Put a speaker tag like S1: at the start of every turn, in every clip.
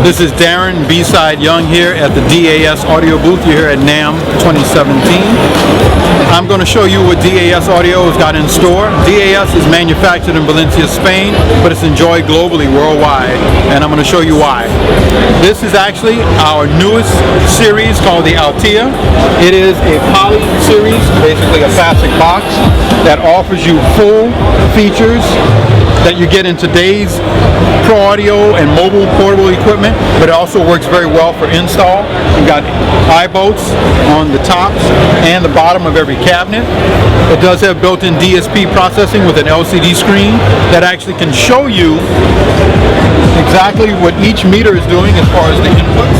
S1: This is Darren B-Side Young here at the D.A.S. audio booth. You're here at Namm 2017. I'm going to show you what D.A.S. audio has got in store. D.A.S. is manufactured in Valencia, Spain, but it's enjoyed globally, worldwide, and I'm going to show you why. This is actually our newest series called the Altea. It is a poly series, basically a plastic box that offers you full features that you get in today's pro audio and mobile portable equipment, but it also works very well for install. You've got eye bolts on the tops and the bottom of every cabinet. It does have built-in DSP processing with an LCD screen that actually can show you exactly what each meter is doing as far as the inputs.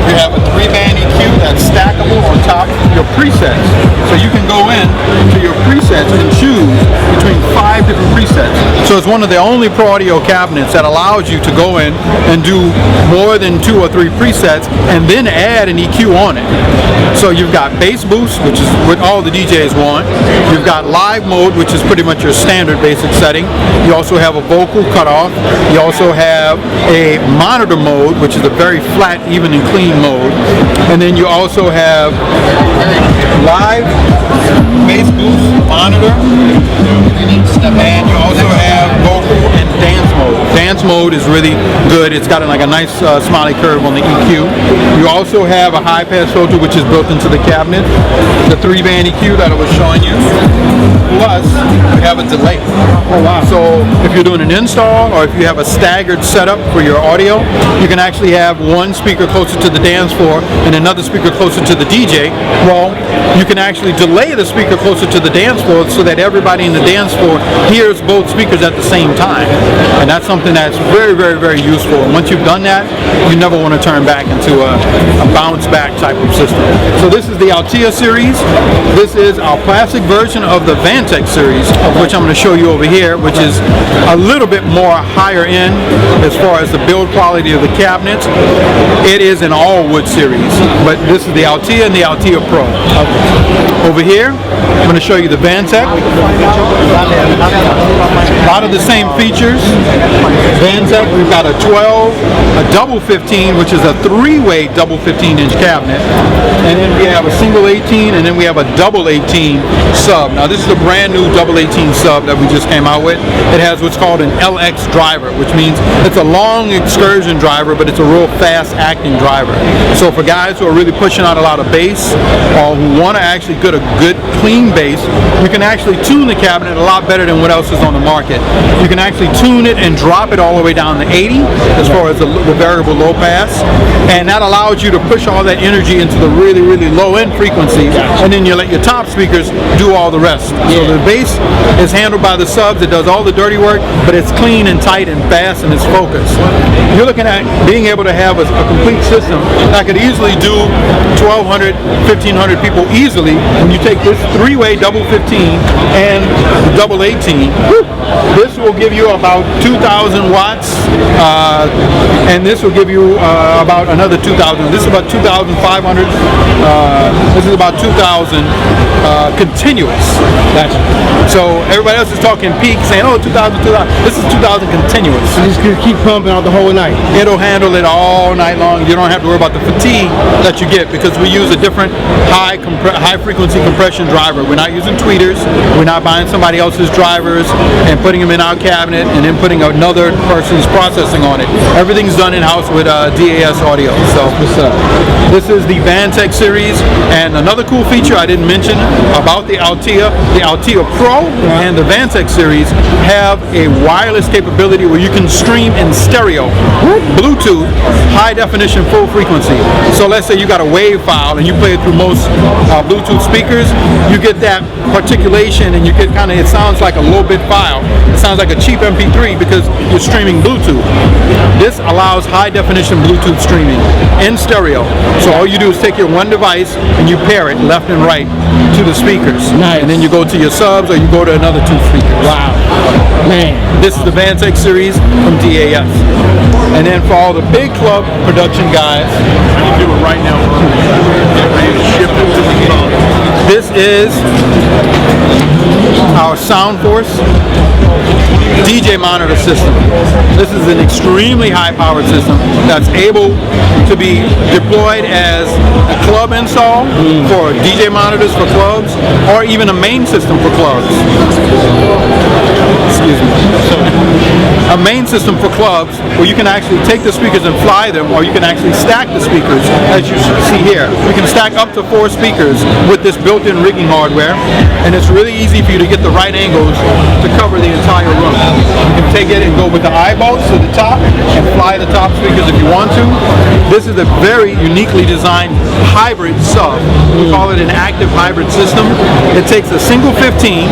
S1: You have a 3-band EQ that's stackable on top of your presets. So you can go in to your presets and choose between 5 different presets. So it's one of the only pro audio cabinets that allows you to go in and do more than 2 or 3 presets and then add an EQ on it. So you've got bass boost, which is what all the DJs want. You've got live mode, which is pretty much your standard basic setting. You also have a vocal cutoff. You also have a monitor mode, which is a very flat, even and clean mode. And then you also have live bass boost monitor, and you also have vocal and dance mode. Dance mode is really good. It's got like a nice smiley curve on the EQ. You also have a high pass filter, which is built into the cabinet, the 3-band EQ that I was showing you, plus you have a delay. Oh wow. So if you're doing an install or if you have a staggered setup for your audio, you can actually have one speaker closer to the dance floor and another speaker closer to the DJ. Well, you can actually delay the speaker closer to the dance floor so that everybody in the dance floor hears both speakers at the same time. And that's something that's very, very, very useful. And once you've done that, you never want to turn back into a bounce back type of system. So this is the Altea series. This is our plastic version of the Vantech series, of which I'm going to show you over here, which is a little bit more higher end as far as the build quality of the cabinets. It is an all wood series, but this is the Altea and the Altea Pro. Over here, I'm going to show you the Vantech. A lot of the same features. Vantech, we've got a 12, a double 15, which is a 3-way double 15-inch cabinet, and then we have a single 18, and then we have a double 18 sub. Now this is a brand new double 18 sub that we just came out with. It has what's called an LX driver, which means it's a long excursion driver, but it's a real fast acting driver. So for guys who are really pushing out a lot of bass, or who want to actually get a good clean bass, you can actually tune the cabinet a lot better than what else is on the market. You can actually tune it and drop it all the way down to 80 as far as the variable low pass, and that allows you to push all that energy into the really, really low end frequencies, and then you let your top speakers do all the rest. So the bass is handled by the subs. It does all the dirty work, but it's clean and tight and fast and it's focused. You're looking at being able to have a complete system that could easily do 1,200, 1,500 people easily when you take this 3-way double 15 and the double 18. This will give you about 2,000 watts, and this will give you about another 2,000. This is about 2,500. This is about 2,000 continuous. So everybody else is talking peak, saying, oh, 2,000, 2,000. This is 2,000 continuous.
S2: So this could keep pumping out the whole night.
S1: It'll handle it all night long. You don't have to worry about the fatigue that you get because we use a different high frequency compression driver. We're not using tweeters. We're not buying somebody else's drivers and putting them in our cabinet and then putting another person's processing on it. Everything's done in-house with D.A.S. audio. So this is the Vantech series, and another cool feature I didn't mention about the Altea Pro and the Vantech series have a wireless capability where you can stream in stereo, Bluetooth, high definition, full frequency. So let's say you got a wave file and you play it through most Bluetooth speakers, you get that particulation and you get kind of, it sounds like a low bit file. It sounds like a cheap MP3 because you're streaming Bluetooth. This allows high definition Bluetooth streaming in stereo. So all you do is take your one device and you pair it left and right to the speakers.
S2: Nice.
S1: And then you go to your subs or you go to another 2 speakers.
S2: Wow. Man.
S1: This is the Vantech series from D.A.S. And then for all the big club production guys, I can do it right now. Get ready to ship it to the club. This is our Sound Force DJ monitor system. This is an extremely high-powered system that's able to be deployed as a club install for DJ monitors for clubs, or even a main system for clubs. Excuse me. A main system for clubs where you can actually take the speakers and fly them, or you can actually stack the speakers, as you see here. You can stack up to 4 speakers with this built-in rigging hardware, and it's really easy for you to get the right angles to cover the entire room. You can take it and go with the eyeballs to the top and fly the top speakers if you want to. This is a very uniquely designed hybrid sub. We call it an active hybrid system. It takes a single 15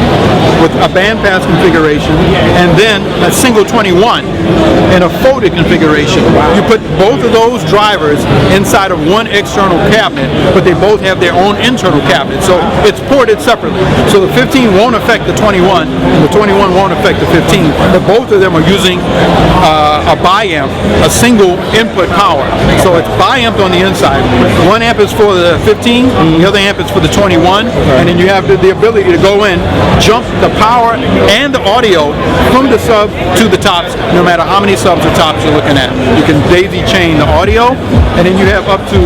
S1: with a bandpass configuration and then a single 21 in a folded configuration. You put both of those drivers inside of one external cabinet, but they both have their own internal cabinet. So it's ported separately. So the 15 won't affect the 21, and the 21 won't affect the 15, but both of them are using a bi-amp, a single input power. So it's bi-amped on the inside. 1 amp is for the 15, the other amp is for the 21, and then you have the ability to go in, jump the power and the audio from the sub to the tops, no matter how many subs or tops you're looking at. You can daisy chain the audio, and then you have up to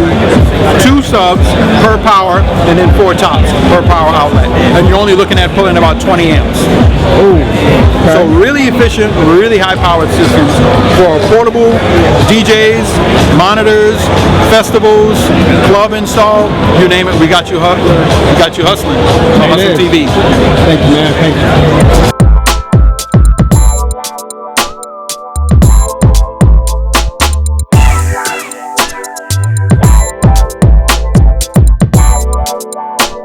S1: 2 subs per power, and then 4 tops per power outlet. And you're only looking at pulling about 20 amps. So really efficient, really high-powered systems for portable DJs, monitors, festivals, club install, you name it. We got you hustling on HustleTV.
S2: Thank you, man. Thank you.